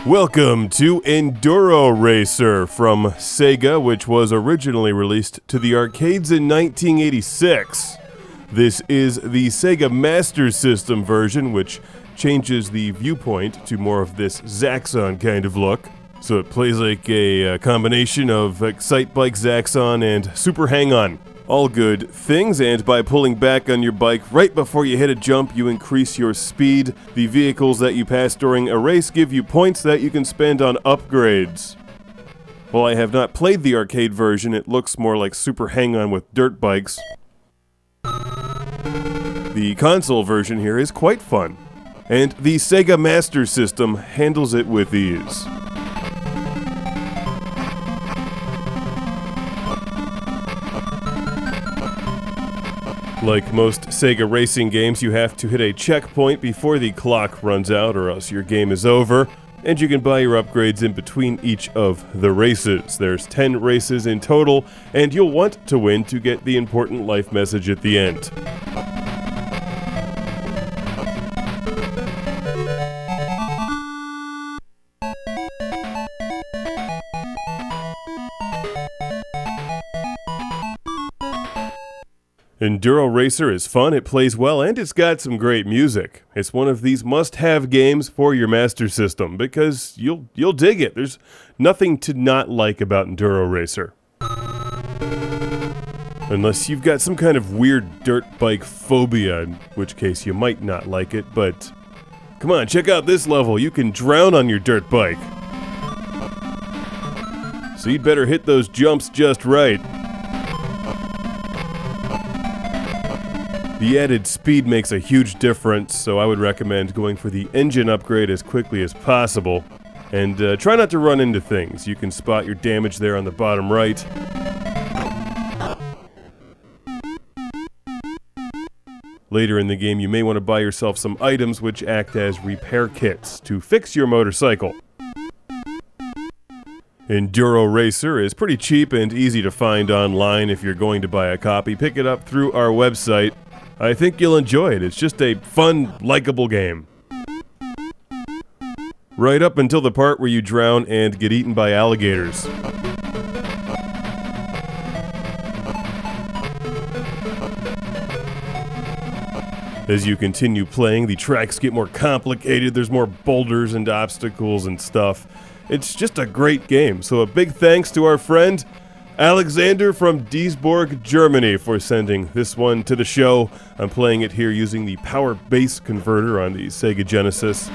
Welcome to Enduro Racer from Sega, which was originally released to the arcades in 1986. This is the Sega Master System version, which changes the viewpoint to more of this Zaxxon kind of look. So it plays like a combination of Excite Bike Zaxxon and Super Hang-On. All good things, and by pulling back on your bike right before you hit a jump, you increase your speed. The vehicles that you pass during a race give you points that you can spend on upgrades. While I have not played the arcade version, it looks more like Super Hang-On with dirt bikes. The console version here is quite fun, and the Sega Master System handles it with ease. Like most Sega racing games, you have to hit a checkpoint before the clock runs out, or else your game is over, and you can buy your upgrades in between each of the races. There's 10 races in total, and you'll want to win to get the important life message at the end. Enduro Racer is fun, it plays well, and it's got some great music. It's one of these must-have games for your Master System, because you'll dig it. There's nothing to not like about Enduro Racer. Unless you've got some kind of weird dirt bike phobia, in which case you might not like it, but come on, check out this level. You can drown on your dirt bike. So you'd better hit those jumps just right. The added speed makes a huge difference, so I would recommend going for the engine upgrade as quickly as possible. And try not to run into things. You can spot your damage there on the bottom right. Later in the game, you may want to buy yourself some items which act as repair kits to fix your motorcycle. Enduro Racer is pretty cheap and easy to find online. If you're going to buy a copy, pick it up through our website. I think you'll enjoy it. It's just a fun, likable game. Right up until the part where you drown and get eaten by alligators. As you continue playing, the tracks get more complicated. There's more boulders and obstacles and stuff. It's just a great game. So a big thanks to our friend Alexander from Duisburg, Germany, for sending this one to the show. I'm playing it here using the power base converter on the Sega Genesis.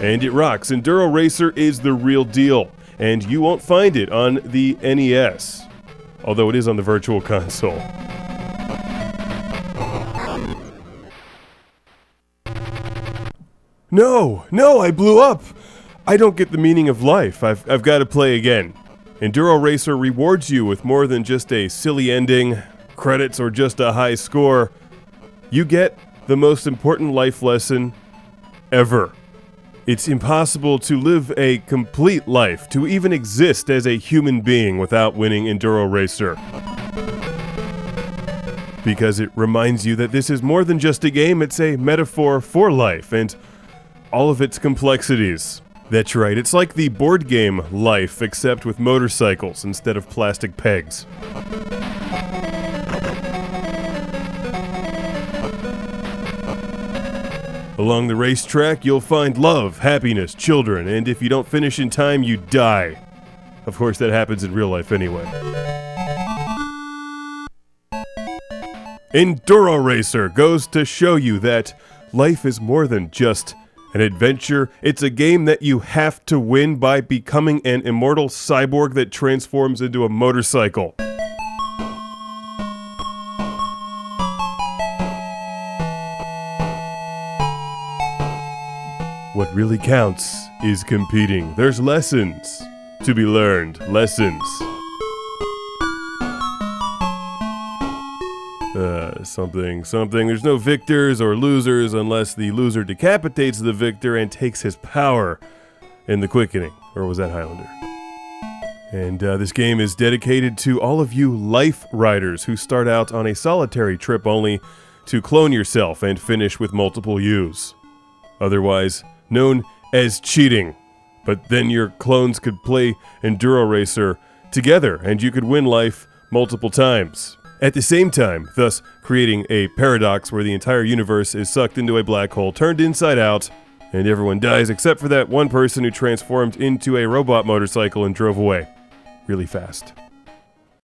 And it rocks. Enduro Racer is the real deal, and you won't find it on the NES, although it is on the Virtual Console. No, I blew up! I don't get the meaning of life. I've got to play again. Enduro Racer rewards you with more than just a silly ending, credits, or just a high score. You get the most important life lesson ever. It's impossible to live a complete life, to even exist as a human being without winning Enduro Racer. Because it reminds you that this is more than just a game, it's a metaphor for life and all of its complexities. That's right, it's like the board game Life, except with motorcycles instead of plastic pegs. Along the racetrack, you'll find love, happiness, children, and if you don't finish in time, you die. Of course, that happens in real life anyway. Enduro Racer goes to show you that life is more than just an adventure. It's a game that you have to win by becoming an immortal cyborg that transforms into a motorcycle. What really counts is competing. There's lessons to be learned. Lessons. Something. There's no victors or losers unless the loser decapitates the victor and takes his power in the quickening. Or was that Highlander? And this game is dedicated to all of you life riders who start out on a solitary trip only to clone yourself and finish with multiple U's. Otherwise, known as cheating. But then your clones could play Enduro Racer together, and you could win life multiple times at the same time, thus creating a paradox where the entire universe is sucked into a black hole, turned inside out, and everyone dies except for that one person who transformed into a robot motorcycle and drove away really fast.